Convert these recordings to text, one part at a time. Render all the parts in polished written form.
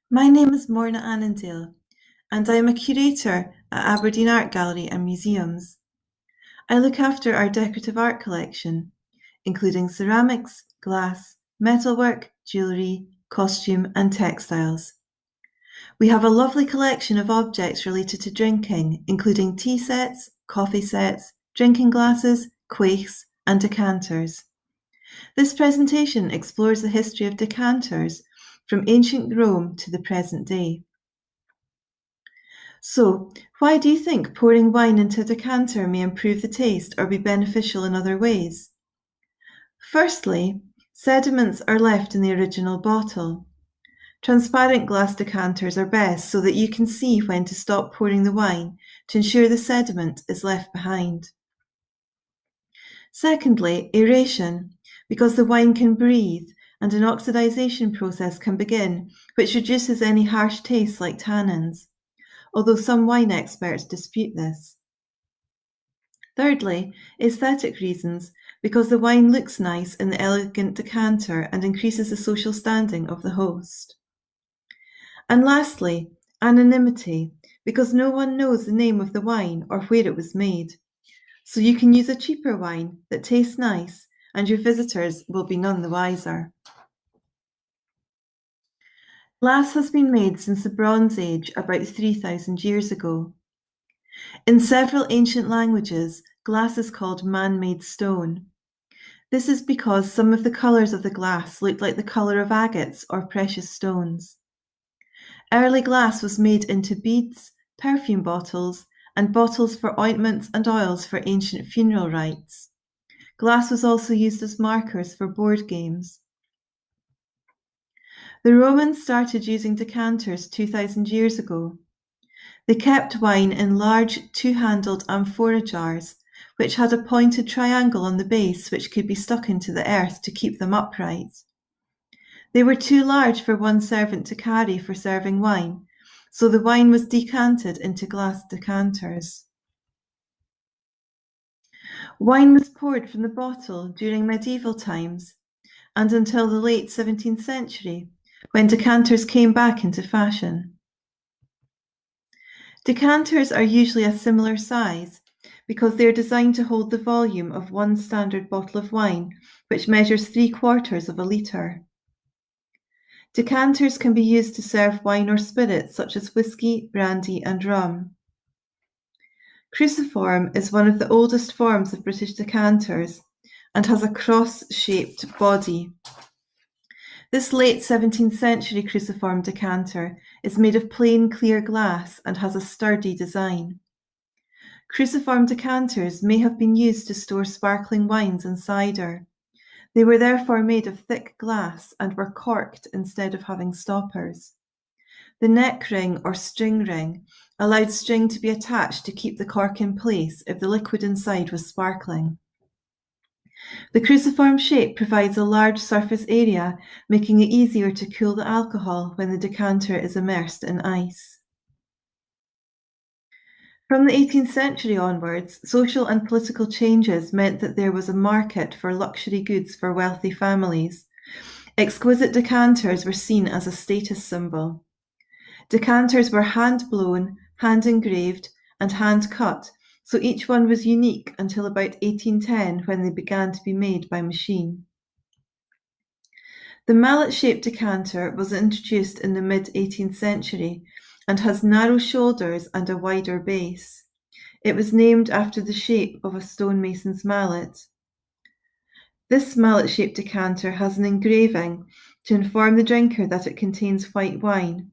My name is Morna Annandale, and I am a curator at Aberdeen Art Gallery and Museums. I look after our decorative art collection, including ceramics, glass, metalwork, jewellery, costume, and textiles. We have a lovely collection of objects related to drinking, including tea sets, coffee sets, drinking glasses, quaichs, and decanters. This presentation explores the history of decanters from ancient Rome to the present day. So, why do you think pouring wine into a decanter may improve the taste or be beneficial in other ways? Firstly, sediments are left in the original bottle. Transparent glass decanters are best so that you can see when to stop pouring the wine to ensure the sediment is left behind. Secondly, aeration, because the wine can breathe and an oxidization process can begin, which reduces any harsh tastes like tannins, although some wine experts dispute this. Thirdly, aesthetic reasons, because the wine looks nice in the elegant decanter and increases the social standing of the host. And lastly, anonymity, because no one knows the name of the wine or where it was made. So you can use a cheaper wine that tastes nice and your visitors will be none the wiser. Glass has been made since the Bronze Age about 3,000 years ago. In several ancient languages, glass is called man-made stone. This is because some of the colours of the glass looked like the colour of agates or precious stones. Early glass was made into beads, perfume bottles, and bottles for ointments and oils for ancient funeral rites. Glass was also used as markers for board games. The Romans started using decanters 2,000 years ago. They kept wine in large two-handled amphora jars, which had a pointed triangle on the base which could be stuck into the earth to keep them upright. They were too large for one servant to carry for serving wine, so the wine was decanted into glass decanters. Wine was poured from the bottle during medieval times and until the late 17th century, when decanters came back into fashion. Decanters are usually a similar size because they are designed to hold the volume of one standard bottle of wine, which measures 3/4 of a litre. Decanters can be used to serve wine or spirits such as whiskey, brandy, and rum. Cruciform is one of the oldest forms of British decanters and has a cross-shaped body. This late 17th century cruciform decanter is made of plain clear glass and has a sturdy design. Cruciform decanters may have been used to store sparkling wines and cider. They were therefore made of thick glass and were corked instead of having stoppers. The neck ring or string ring allowed string to be attached to keep the cork in place if the liquid inside was sparkling. The cruciform shape provides a large surface area, making it easier to cool the alcohol when the decanter is immersed in ice. From the 18th century onwards, social and political changes meant that there was a market for luxury goods for wealthy families. Exquisite decanters were seen as a status symbol. Decanters were hand-blown, hand-engraved, and hand-cut, so each one was unique until about 1810 when they began to be made by machine. The mallet-shaped decanter was introduced in the mid-18th century and has narrow shoulders and a wider base. It was named after the shape of a stonemason's mallet. This mallet-shaped decanter has an engraving to inform the drinker that it contains white wine.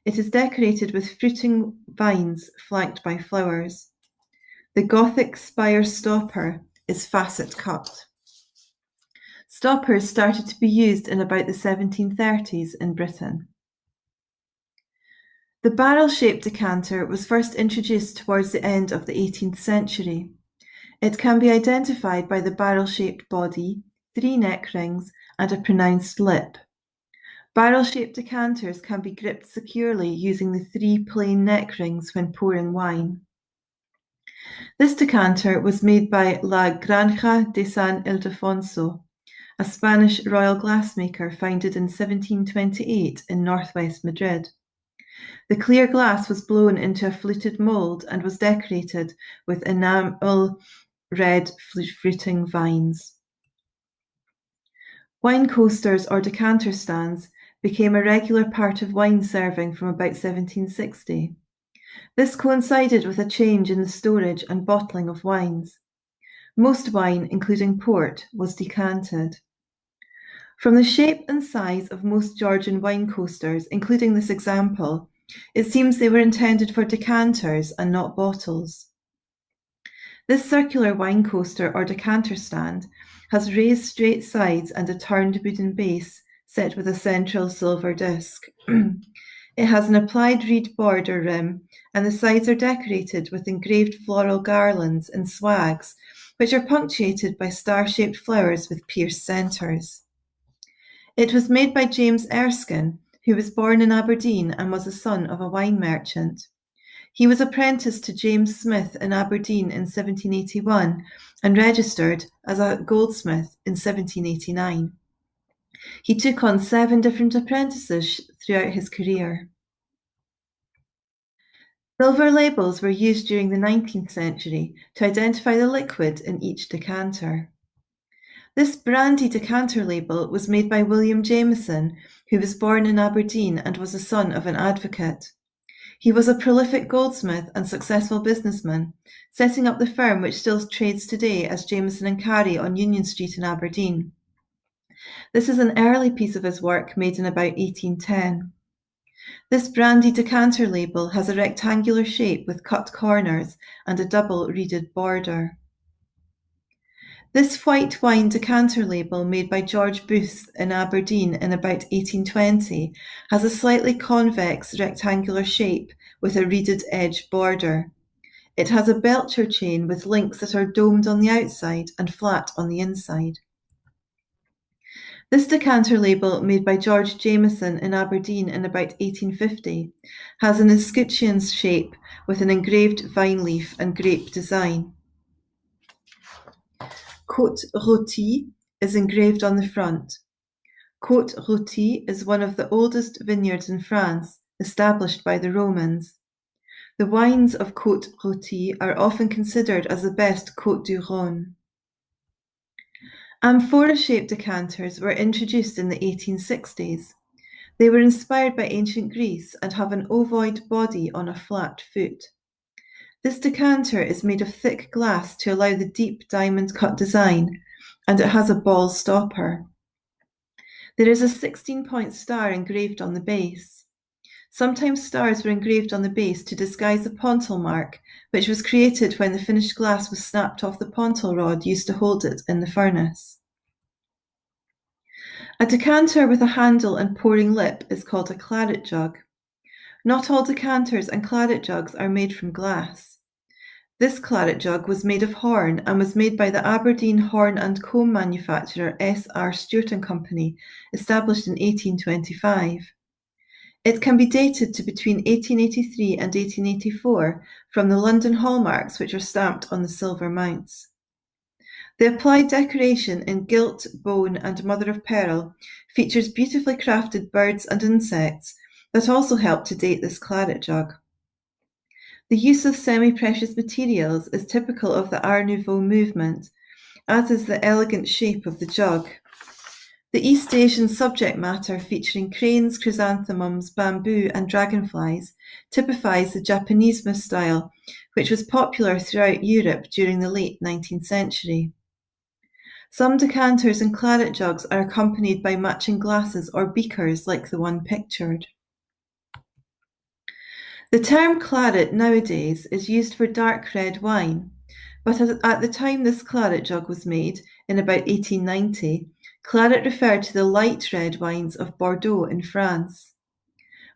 It is decorated with fruiting vines flanked by flowers. The Gothic spire stopper is facet cut. Stoppers started to be used in about the 1730s in Britain. The barrel-shaped decanter was first introduced towards the end of the 18th century. It can be identified by the barrel-shaped body, 3 neck rings, and a pronounced lip. Barrel-shaped decanters can be gripped securely using the 3 plain neck rings when pouring wine. This decanter was made by La Granja de San Ildefonso, a Spanish royal glassmaker founded in 1728 in northwest Madrid. The clear glass was blown into a fluted mould and was decorated with enamel red fruiting vines. Wine coasters or decanter stands became a regular part of wine serving from about 1760. This coincided with a change in the storage and bottling of wines. Most wine, including port, was decanted. From the shape and size of most Georgian wine coasters, including this example, it seems they were intended for decanters and not bottles. This circular wine coaster or decanter stand has raised straight sides and a turned wooden base set with a central silver disc. It has an applied reed border rim, and the sides are decorated with engraved floral garlands and swags, which are punctuated by star-shaped flowers with pierced centres. It was made by James Erskine, who was born in Aberdeen and was the son of a wine merchant. He was apprenticed to James Smith in Aberdeen in 1781 and registered as a goldsmith in 1789. He took on 7 different apprentices throughout his career. Silver labels were used during the 19th century to identify the liquid in each decanter. This Brandy decanter label was made by William Jamieson, who was born in Aberdeen and was the son of an advocate. He was a prolific goldsmith and successful businessman, setting up the firm which still trades today as Jamieson and Carey on Union Street in Aberdeen. This is an early piece of his work made in about 1810. This Brandy decanter label has a rectangular shape with cut corners and a double reeded border. This white wine decanter label made by George Booth in Aberdeen in about 1820 has a slightly convex rectangular shape with a reeded edge border. It has a belcher chain with links that are domed on the outside and flat on the inside. This decanter label, made by George Jamieson in Aberdeen in about 1850, has an escutcheon shape with an engraved vine leaf and grape design. Côte Rôtie is engraved on the front. Côte Rôtie is one of the oldest vineyards in France, established by the Romans. The wines of Côte Rôtie are often considered as the best Côte du Rhône. Amphora-shaped decanters were introduced in the 1860s. They were inspired by ancient Greece and have an ovoid body on a flat foot. This decanter is made of thick glass to allow the deep diamond-cut design, and it has a ball stopper. There is a 16-point star engraved on the base. Sometimes stars were engraved on the base to disguise the pontil mark, which was created when the finished glass was snapped off the pontil rod used to hold it in the furnace. A decanter with a handle and pouring lip is called a claret jug. Not all decanters and claret jugs are made from glass. This claret jug was made of horn and was made by the Aberdeen horn and comb manufacturer S.R. Stewart and Company, established in 1825. It can be dated to between 1883 and 1884 from the London hallmarks which are stamped on the silver mounts. The applied decoration in gilt, bone, and mother of pearl features beautifully crafted birds and insects that also help to date this claret jug. The use of semi-precious materials is typical of the Art Nouveau movement, as is the elegant shape of the jug. The East Asian subject matter featuring cranes, chrysanthemums, bamboo, and dragonflies typifies the Japanismo style, which was popular throughout Europe during the late 19th century. Some decanters and claret jugs are accompanied by matching glasses or beakers like the one pictured. The term claret nowadays is used for dark red wine, but at the time this claret jug was made, in about 1890, claret referred to the light red wines of Bordeaux in France.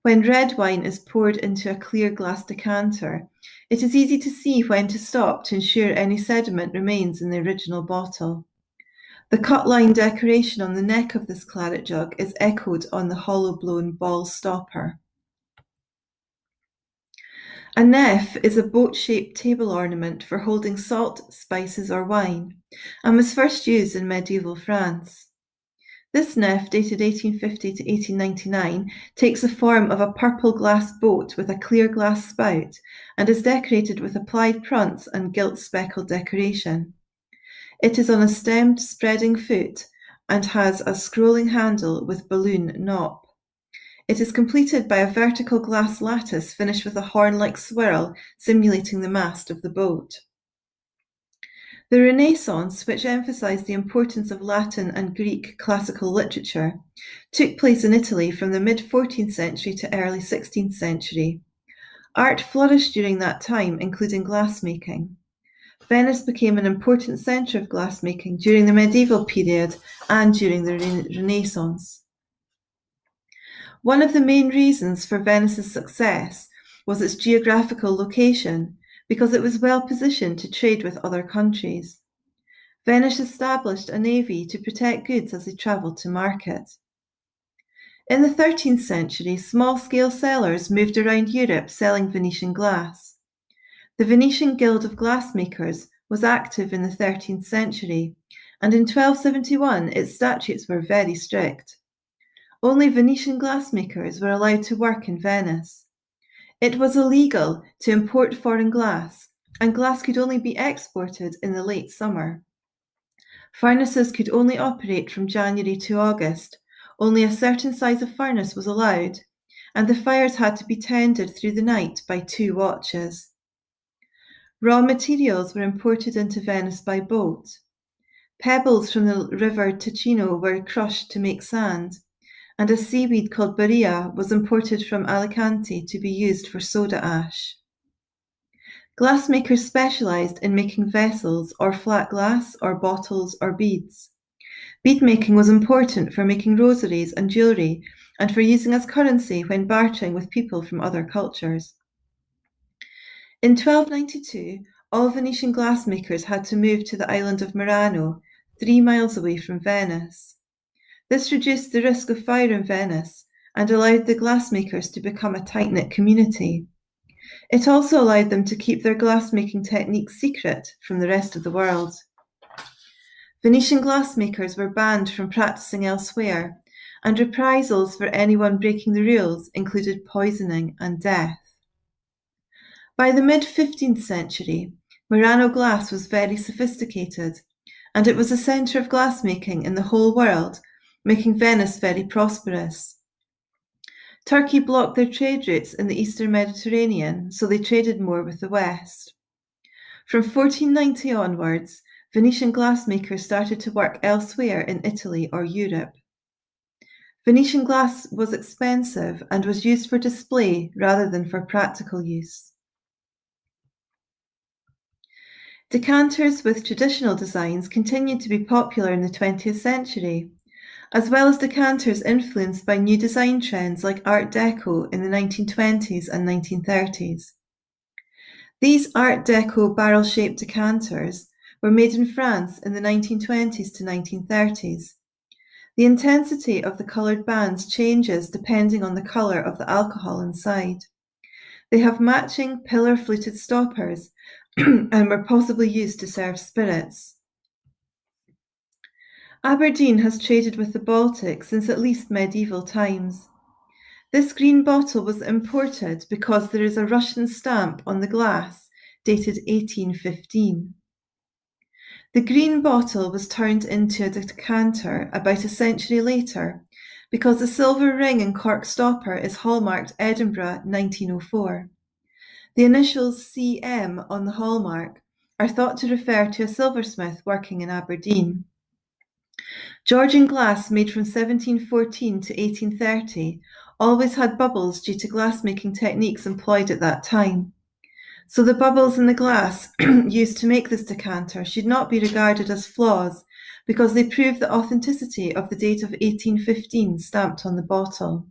When red wine is poured into a clear glass decanter, it is easy to see when to stop to ensure any sediment remains in the original bottle. The cut-line decoration on the neck of this claret jug is echoed on the hollow-blown ball stopper. A nef is a boat-shaped table ornament for holding salt, spices, or wine, and was first used in medieval France. This nef, dated 1850 to 1899, takes the form of a purple glass boat with a clear glass spout and is decorated with applied prunts and gilt speckled decoration. It is on a stemmed spreading foot and has a scrolling handle with balloon knop. It is completed by a vertical glass lattice finished with a horn-like swirl simulating the mast of the boat. The Renaissance, which emphasized the importance of Latin and Greek classical literature, took place in Italy from the mid-14th century to early 16th century. Art flourished during that time, including glassmaking. Venice became an important centre of glassmaking during the medieval period and during the Renaissance. One of the main reasons for Venice's success was its geographical location, because it was well positioned to trade with other countries. Venice established a navy to protect goods as they travelled to market. In the 13th century, small-scale sellers moved around Europe selling Venetian glass. The Venetian Guild of Glassmakers was active in the 13th century, and in 1271 its statutes were very strict. Only Venetian glassmakers were allowed to work in Venice. It was illegal to import foreign glass, and glass could only be exported in the late summer. Furnaces could only operate from January to August. Only a certain size of furnace was allowed, and the fires had to be tended through the night by 2 watches. Raw materials were imported into Venice by boat. Pebbles from the river Ticino were crushed to make sand, and a seaweed called Berea was imported from Alicante to be used for soda ash. Glassmakers specialised in making vessels or flat glass or bottles or beads. Bead making was important for making rosaries and jewellery and for using as currency when bartering with people from other cultures. In 1292, all Venetian glassmakers had to move to the island of Murano, 3 miles away from Venice. This reduced the risk of fire in Venice and allowed the glassmakers to become a tight-knit community. It also allowed them to keep their glassmaking techniques secret from the rest of the world. Venetian glassmakers were banned from practicing elsewhere, and reprisals for anyone breaking the rules included poisoning and death. By the mid-15th century, Murano glass was very sophisticated, and it was a centre of glassmaking in the whole world, making Venice very prosperous. Turkey blocked their trade routes in the eastern Mediterranean, so they traded more with the West. From 1490 onwards, Venetian glassmakers started to work elsewhere in Italy or Europe. Venetian glass was expensive and was used for display rather than for practical use. Decanters with traditional designs continued to be popular in the 20th century, as well as decanters influenced by new design trends like Art Deco in the 1920s and 1930s. These Art Deco barrel-shaped decanters were made in France in the 1920s to 1930s. The intensity of the coloured bands changes depending on the colour of the alcohol inside. They have matching pillar-fluted stoppers and were possibly used to serve spirits. Aberdeen has traded with the Baltic since at least medieval times. This green bottle was imported because there is a Russian stamp on the glass dated 1815. The green bottle was turned into a decanter about a century later because the silver ring and cork stopper is hallmarked Edinburgh 1904. The initials CM on the hallmark are thought to refer to a silversmith working in Aberdeen. Georgian glass made from 1714 to 1830 always had bubbles due to glassmaking techniques employed at that time. So the bubbles in the glass used to make this decanter should not be regarded as flaws because they prove the authenticity of the date of 1815 stamped on the bottle.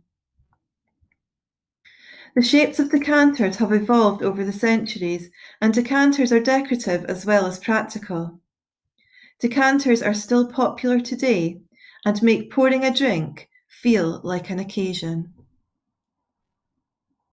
The shapes of decanters have evolved over the centuries, and decanters are decorative as well as practical. Decanters are still popular today and make pouring a drink feel like an occasion.